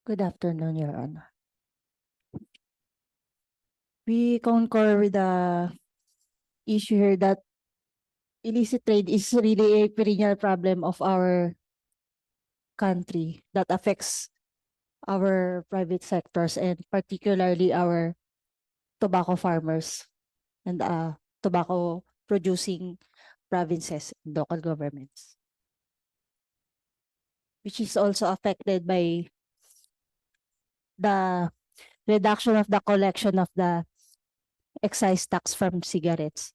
Good afternoon, Your Honor. We concur with the issue here that illicit trade is really a perennial problem of our country that affects our private sectors and particularly our tobacco farmers and tobacco producing provinces and local governments, which is also affected by the reduction of the collection of the excise tax from cigarettes.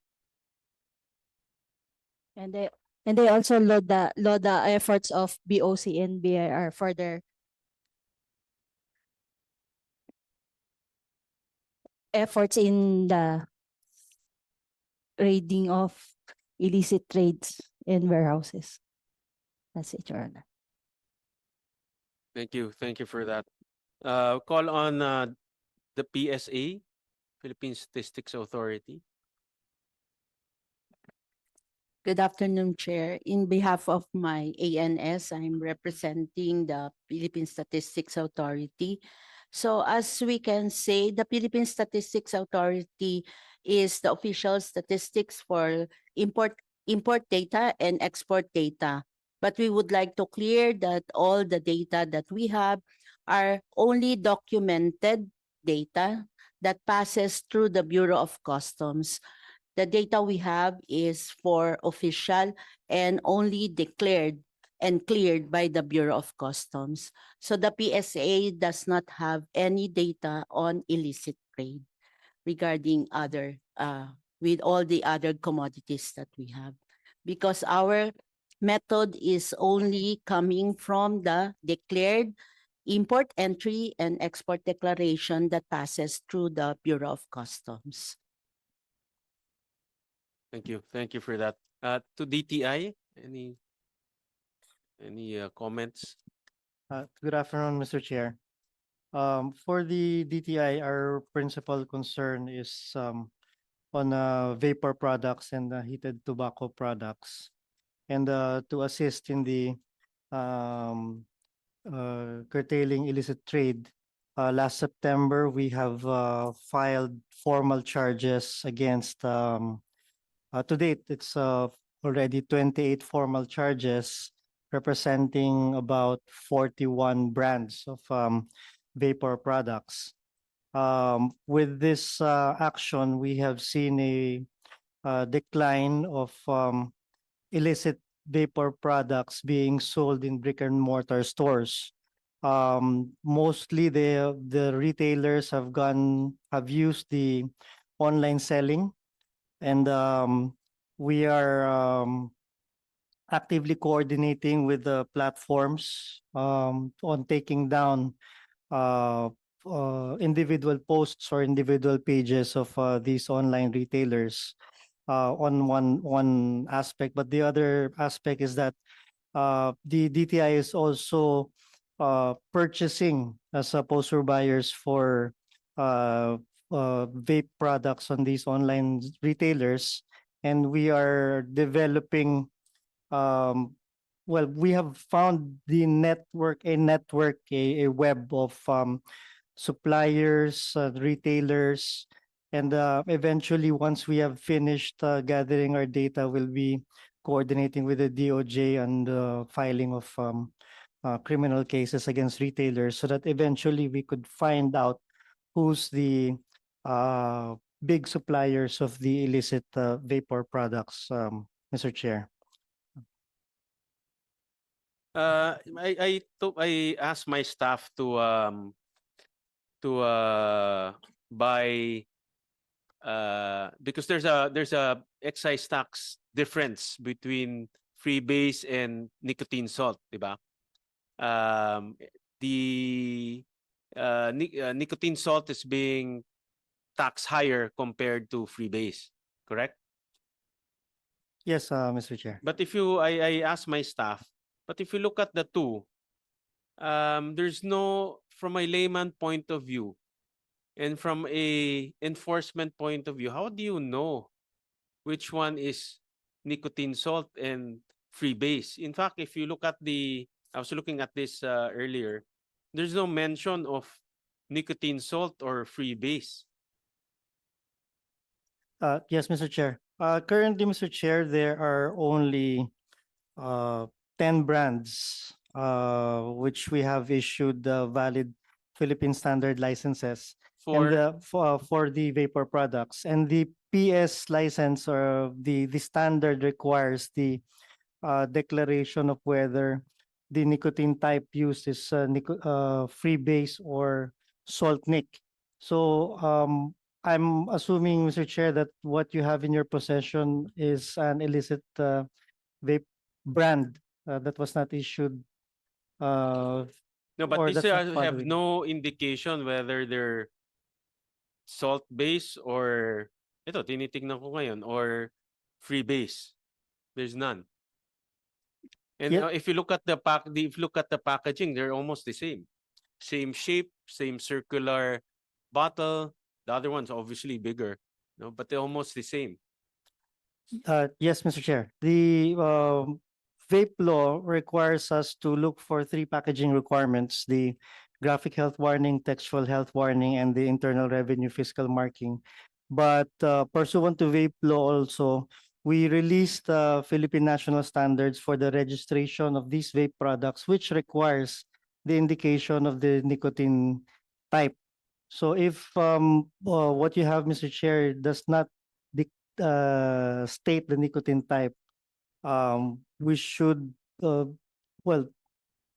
And they also load the efforts of BOC and BIR for their efforts in the raiding of illicit trades in warehouses. That's it, Your Honor. Thank you. Thank you for that. Call on the PSA, Philippine Statistics Authority. Good afternoon, Chair. In behalf of my ANS, I'm representing the Philippine Statistics Authority. So as we can say, the Philippine Statistics Authority is the official statistics for import data and export data. But we would like to clear that all the data that we have are only documented data that passes through the Bureau of Customs. The data we have is for official and only declared and cleared by the Bureau of Customs. So the PSA does not have any data on illicit trade regarding other, with all the other commodities that we have. Because our method is only coming from the declared import entry and export declaration that passes through the Bureau of Customs. Thank you. Thank you for that. To DTI, any comments? Good afternoon, Mr. Chair. For the DTI, our principal concern is on vapor products and heated tobacco products. And to assist in the curtailing illicit trade, last September, we have filed formal charges against, to date, it's already 28 formal charges representing about 41 brands of vapor products. With this action, we have seen a decline of illicit vapor products being sold in brick and mortar stores. Mostly the retailers have used the online selling, and we are actively coordinating with the platforms on taking down individual posts or individual pages of these online retailers on one aspect. But the other aspect is that the DTI is also purchasing as poster buyers for vape products on these online retailers, and we are developing we have found a web of suppliers, retailers, and eventually, once we have finished gathering our data, we'll be coordinating with the DOJ and filing of criminal cases against retailers, so that eventually we could find out who's the big suppliers of the illicit vapor products, Mr. Chair. I asked my staff to buy because there's a excise tax difference between freebase and nicotine salt, diba? The nicotine salt is being taxed higher compared to freebase, correct? Yes, Mr. Chair. But I asked my staff, but if you look at the two, there's no, from a layman point of view and from a enforcement point of view, how do you know which one is nicotine salt and freebase? In fact, if you look at I was looking at this earlier, there's no mention of nicotine salt or freebase. Yes, Mr. Chair. Currently, Mr. Chair, there are only 10 brands which we have issued valid Philippine standard licenses and For for the vapor products. And the PS license or the standard requires the declaration of whether the nicotine type used is freebase or salt nic. So I'm assuming, Mr. Chair, that what you have in your possession is an illicit vape brand that was not issued no, but or these that's not part of have it. no indication whether they're salt base or ito tinitingnan ko ngayon or freebase. There's none. And Yeah. if you look at the if you look at the packaging, they're almost the same. Same shape, same circular bottle. The other one's obviously bigger, no, but they're almost the same. Yes, Mr. Chair. The vape law requires us to look for three packaging requirements: the graphic health warning, textual health warning, and the internal revenue fiscal marking. But pursuant to vape law also, we released Philippine national standards for the registration of these vape products, which requires the indication of the nicotine type. So if what you have, Mr. Chair, does not state the nicotine type, we should, well,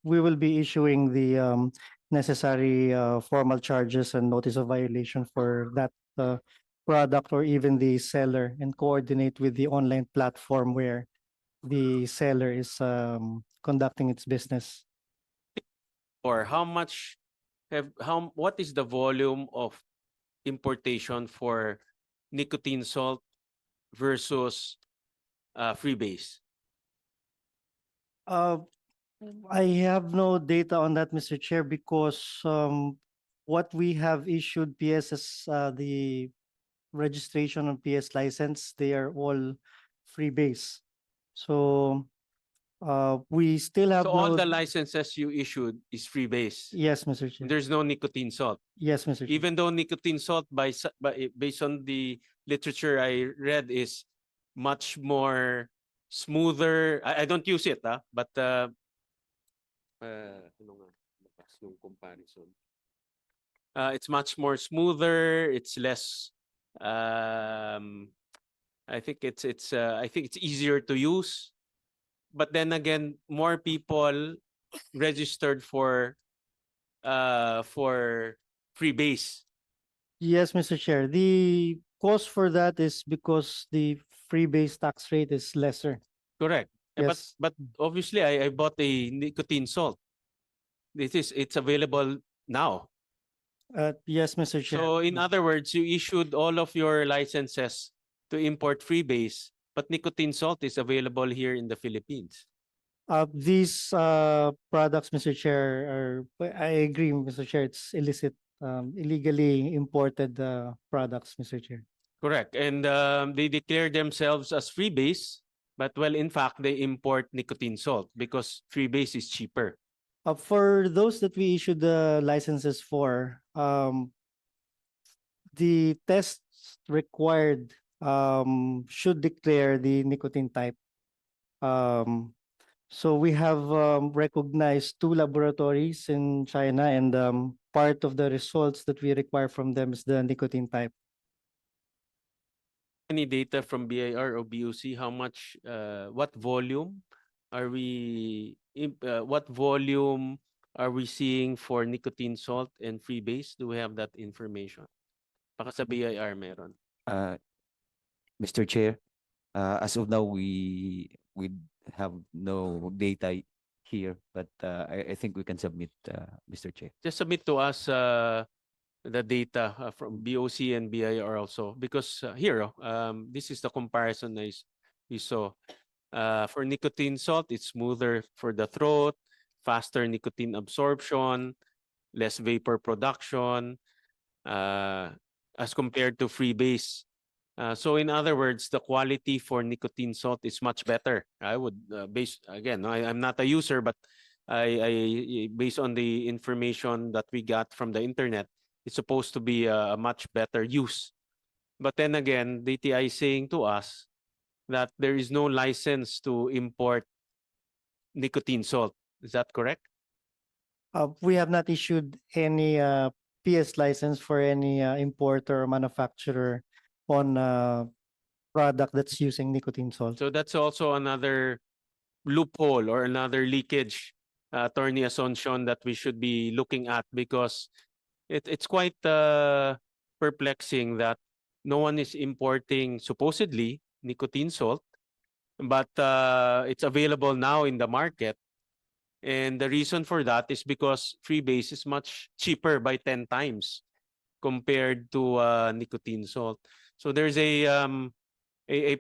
we will be issuing the necessary formal charges and notice of violation for that product or even the seller and coordinate with the online platform where the seller is conducting its business. Or how much what is the volume of importation for nicotine salt versus freebase? Uh, I have no data on that, Mr. Chair, because what we have issued PSS, the registration on PS license, they are all free base. So we still have So all no. the licenses you issued is freebase. Yes, Mr. Chair. There's no nicotine salt. Yes, Mr. Chair. Even though nicotine salt based on the literature I read is much more smoother. I don't use it, but ano nga, bukas yung comparison. It's much more smoother, it's less I think it's easier to use. But then again, more people registered for freebase. Yes, Mr. Chair. The cost for that is because the free base tax rate is lesser. Correct. Yes. But obviously I bought a nicotine salt. It's available now. Yes, Mr. Chair. So in other words, you issued all of your licenses to import freebase, but nicotine salt is available here in the Philippines. These products, Mr. Chair, I agree, Mr. Chair, it's illicit, illegally imported products, Mr. Chair. Correct. And they declare themselves as freebase, but well, in fact, they import nicotine salt because freebase is cheaper. For those that we issued the licenses for, the tests required should declare the nicotine type. So we have recognized 2 laboratories in China, and part of the results that we require from them is the nicotine type. Any data from BIR or BOC? How much? What volume are what volume are we seeing for nicotine salt and freebase? Do we have that information? Baka sa BIR meron. Mr. Chair, as of now, we have no data here, but I think we can submit, Mr. Chair. Just submit to us the data from BOC and BIR also, because here, this is the comparison we saw. For nicotine salt, it's smoother for the throat, faster nicotine absorption, less vapor production, as compared to freebase. So in other words, the quality for nicotine salt is much better. I would I'm not a user, but based on the information that we got from the internet, it's supposed to be a much better use. But then again, DTI is saying to us that there is no license to import nicotine salt. Is that correct? We have not issued any PS license for any importer or manufacturer on product that's using nicotine salt. So that's also another loophole or another leakage, Attorney Asuncion, that we should be looking at, because it's quite perplexing that no one is importing supposedly nicotine salt, but it's available now in the market. And the reason for that is because freebase is much cheaper by 10 times compared to nicotine salt. So there's a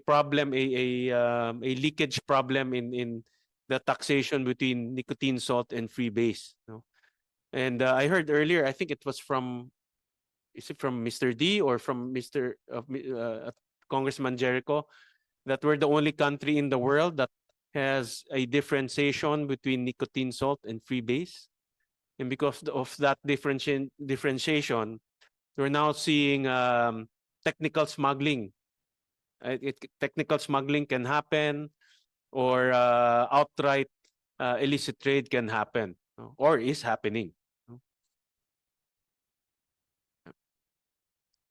problem, a leakage problem in the taxation between nicotine salt and freebase. No? And I heard earlier, I think it was from, is it from Mr. D or from Congressman Jericho, that we're the only country in the world that has a differentiation between nicotine salt and freebase. And because of that differentiation, we're now seeing technical smuggling. Technical smuggling can happen, or outright illicit trade can happen, no? Or is happening.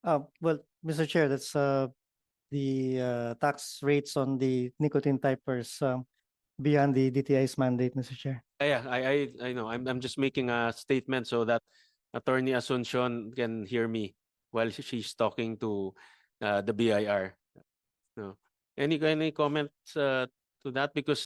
Well, Mr. Chair, that's the tax rates on the nicotine typers beyond the DTI's mandate, Mr. Chair. Yeah, I know. I'm just making a statement so that Attorney Asuncion can hear me while she's talking to the BIR. No. Any comments to that? Because